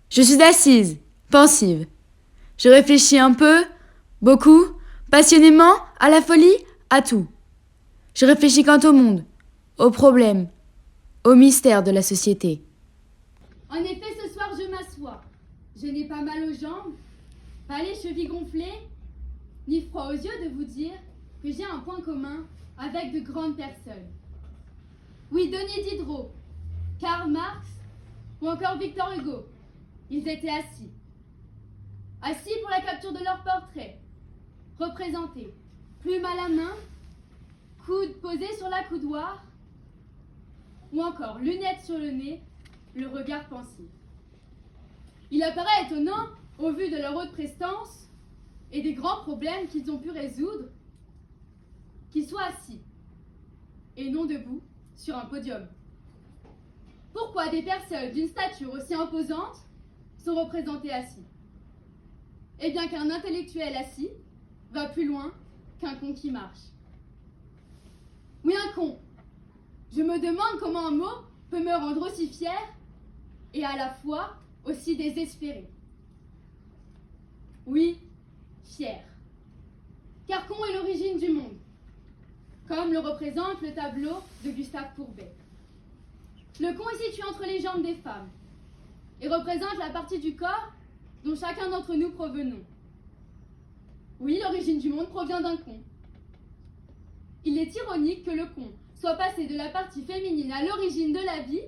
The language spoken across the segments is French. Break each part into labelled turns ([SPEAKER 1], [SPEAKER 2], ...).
[SPEAKER 1] Je suis assise, pensive. Je réfléchis un peu, beaucoup, passionnément, à la folie, à tout. Je réfléchis quant au monde, aux problèmes, aux mystères de la société.
[SPEAKER 2] En effet, ce soir, je m'assois. Je n'ai pas mal aux jambes, pas les chevilles gonflées, ni froid aux yeux de vous dire que j'ai un point commun avec de grandes personnes. Oui, Denis Diderot, Karl Marx ou encore Victor Hugo. Ils étaient assis. Assis pour la capture de leur portrait, représentés, plume à la main, coude posé sur la coudoir, ou encore lunettes sur le nez, le regard pensif. Il apparaît étonnant, au vu de leur haute prestance et des grands problèmes qu'ils ont pu résoudre, qu'ils soient assis et non debout sur un podium. Pourquoi des personnes d'une stature aussi imposante sont représentées assis? Eh bien qu'un intellectuel assis va plus loin qu'un con qui marche. Oui, un con. Je me demande comment un mot peut me rendre aussi fier et à la fois aussi désespéré. Oui, fier. Car con est l'origine du monde, comme le représente le tableau de Gustave Courbet. Le con est situé entre les jambes des femmes et représente la partie du corps dont chacun d'entre nous provenons. Oui, l'origine du monde provient d'un con. Il est ironique que le con soit passé de la partie féminine à l'origine de la vie,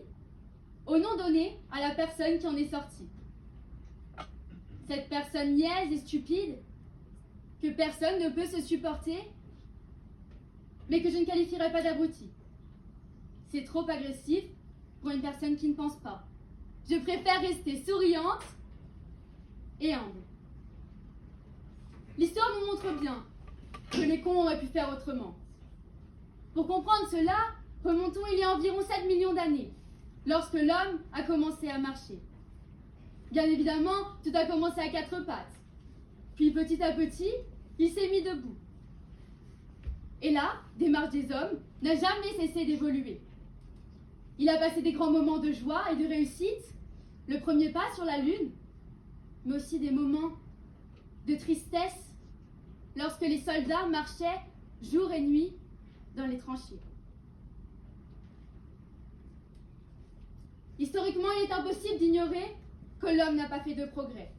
[SPEAKER 2] au nom donné à la personne qui en est sortie. Cette personne niaise et stupide, que personne ne peut se supporter, mais que je ne qualifierais pas d'abruti. C'est trop agressif pour une personne qui ne pense pas. Je préfère rester souriante et humble. L'histoire nous montre bien que les cons auraient pu faire autrement. Pour comprendre cela, remontons il y a environ 7 millions d'années, lorsque l'homme a commencé à marcher. Bien évidemment, tout a commencé à 4 pattes. Puis petit à petit, il s'est mis debout. Et là, démarche des hommes n'a jamais cessé d'évoluer. Il a passé des grands moments de joie et de réussite, le premier pas sur la lune, mais aussi des moments de tristesse lorsque les soldats marchaient jour et nuit dans les tranchées. Historiquement, il est impossible d'ignorer que l'homme n'a pas fait de progrès.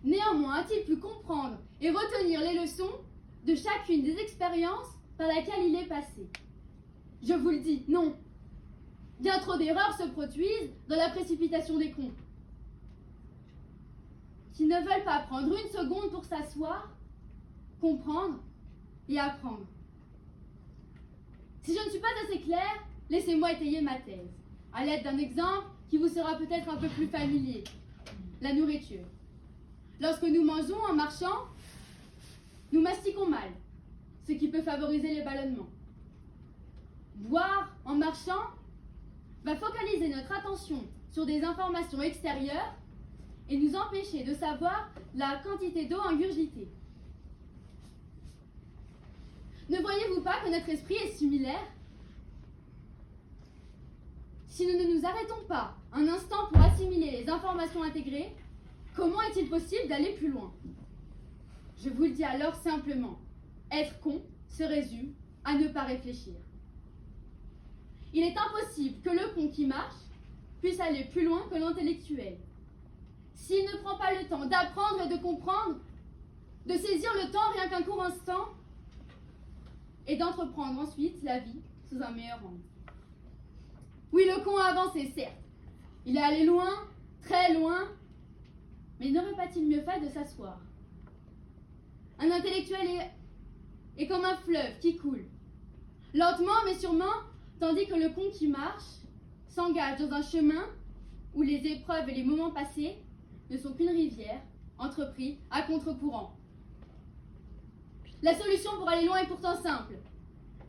[SPEAKER 2] Néanmoins, a-t-il pu comprendre et retenir les leçons de chacune des expériences par lesquelles il est passé? Je vous le dis, non. Bien trop d'erreurs se produisent dans la précipitation des cons, qui ne veulent pas prendre une seconde pour s'asseoir, comprendre et apprendre. Si je ne suis pas assez claire, laissez-moi étayer ma thèse, à l'aide d'un exemple qui vous sera peut-être un peu plus familier. La nourriture. Lorsque nous mangeons en marchant, nous mastiquons mal, ce qui peut favoriser les ballonnements. Boire en marchant va focaliser notre attention sur des informations extérieures et nous empêcher de savoir la quantité d'eau ingurgitée. Ne voyez-vous pas que notre esprit est similaire? Si nous ne nous arrêtons pas un instant pour assimiler les informations intégrées, comment est-il possible d'aller plus loin? Je vous le dis alors simplement, être con se résume à ne pas réfléchir. Il est impossible que le con qui marche puisse aller plus loin que l'intellectuel. S'il ne prend pas le temps d'apprendre et de comprendre, de saisir le temps rien qu'un court instant, et d'entreprendre ensuite la vie sous un meilleur angle. Oui, le con a avancé, certes. Il est allé loin, très loin, mais n'aurait pas-il mieux fait de s'asseoir? Un intellectuel est comme un fleuve qui coule, lentement mais sûrement, tandis que le con qui marche s'engage dans un chemin où les épreuves et les moments passés ne sont qu'une rivière entreprise à contre-courant. La solution pour aller loin est pourtant simple.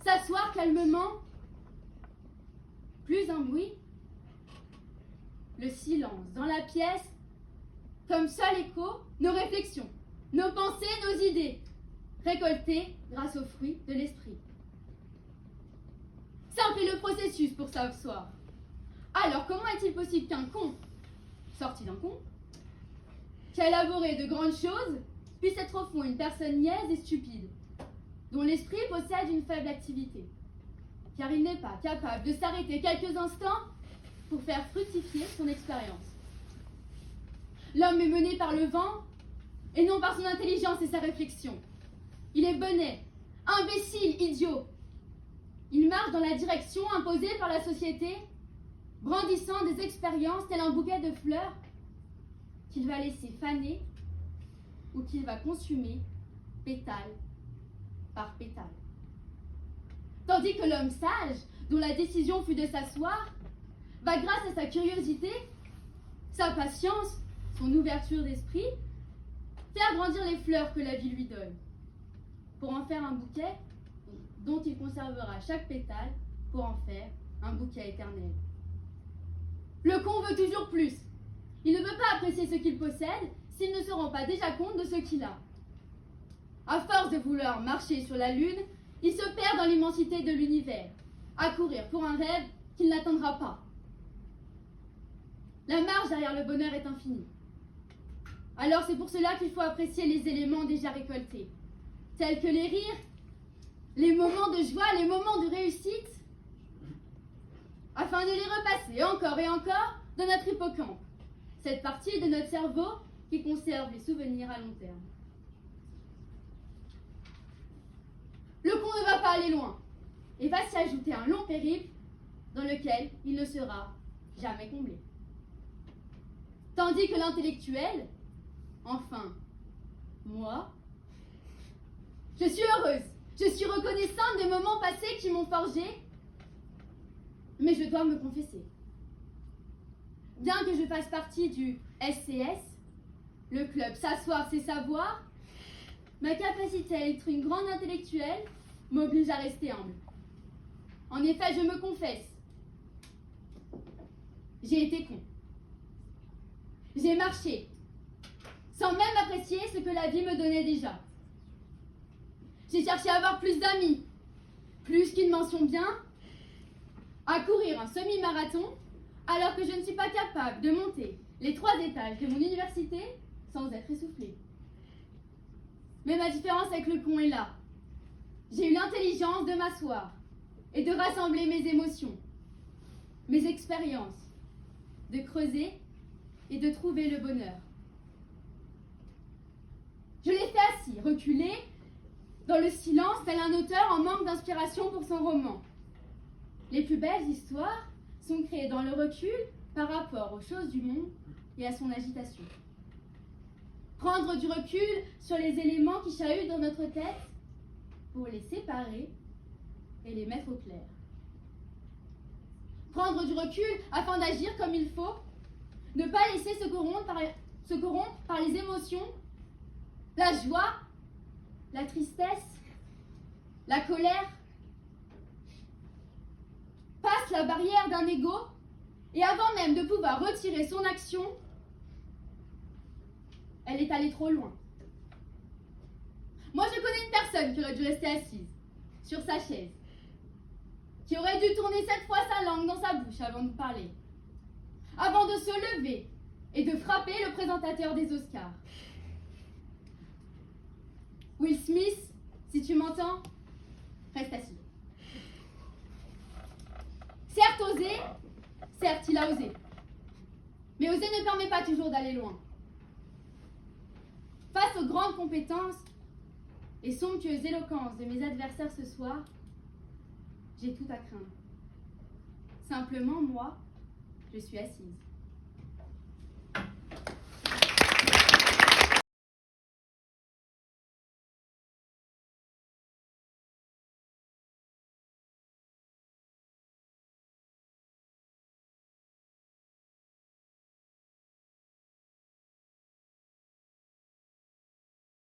[SPEAKER 2] S'asseoir calmement. Plus un bruit. Le silence dans la pièce, comme seul écho, nos réflexions, nos pensées, nos idées, récoltées grâce aux fruits de l'esprit. Simple est le processus pour s'asseoir. Alors comment est-il possible qu'un con sorti d'un conte, qui a élaboré de grandes choses, puisse être au fond une personne niaise et stupide, dont l'esprit possède une faible activité, car il n'est pas capable de s'arrêter quelques instants pour faire fructifier son expérience. L'homme est mené par le vent, et non par son intelligence et sa réflexion. Il est bonnet, imbécile, idiot. Il marche dans la direction imposée par la société, brandissant des expériences tel un bouquet de fleurs qu'il va laisser faner ou qu'il va consumer pétale par pétale. Tandis que l'homme sage, dont la décision fut de s'asseoir, va grâce à sa curiosité, sa patience, son ouverture d'esprit, faire grandir les fleurs que la vie lui donne, pour en faire un bouquet dont il conservera chaque pétale pour en faire un bouquet éternel. Le con veut toujours plus. Il ne peut pas apprécier ce qu'il possède s'il ne se rend pas déjà compte de ce qu'il a. À force de vouloir marcher sur la lune, il se perd dans l'immensité de l'univers, à courir pour un rêve qu'il n'atteindra pas. La marge derrière le bonheur est infinie. Alors c'est pour cela qu'il faut apprécier les éléments déjà récoltés, tels que les rires, les moments de joie, les moments de réussite, afin de les repasser encore et encore dans notre hippocampe, cette partie de notre cerveau qui conserve les souvenirs à long terme. Le con ne va pas aller loin et va s'y ajouter un long périple dans lequel il ne sera jamais comblé. Tandis que l'intellectuel, enfin, moi, je suis heureuse, je suis reconnaissante des moments passés qui m'ont forgé, mais je dois me confesser. Bien que je fasse partie du SCS, le club S'asseoir c'est savoir, ma capacité à être une grande intellectuelle m'oblige à rester humble. En effet, je me confesse, j'ai été con. J'ai marché, sans même apprécier ce que la vie me donnait déjà. J'ai cherché à avoir plus d'amis, plus qu'une mention bien, à courir un semi-marathon, alors que je ne suis pas capable de monter les 3 étages de mon université sans être essoufflée. Mais ma différence avec le con est là. J'ai eu l'intelligence de m'asseoir et de rassembler mes émotions, mes expériences, de creuser et de trouver le bonheur. Je l'ai fait assis, reculé, dans le silence, tel un auteur en manque d'inspiration pour son roman. Les plus belles histoires sont créées dans le recul par rapport aux choses du monde et à son agitation. Prendre du recul sur les éléments qui chahutent dans notre tête pour les séparer et les mettre au clair. Prendre du recul afin d'agir comme il faut, ne pas laisser se corrompre par les émotions, la joie, la tristesse, la colère. Passe la barrière d'un ego et avant même de pouvoir retirer son action, elle est allée trop loin. Moi, je connais une personne qui aurait dû rester assise sur sa chaise, qui aurait dû tourner 7 fois sa langue dans sa bouche avant de parler, avant de se lever et de frapper le présentateur des Oscars. Will Smith, si tu m'entends, reste assis. Certes, il a osé. Mais oser ne permet pas toujours d'aller loin. Face aux grandes compétences et somptueuses éloquences de mes adversaires ce soir, j'ai tout à craindre. Simplement, moi, je suis assise.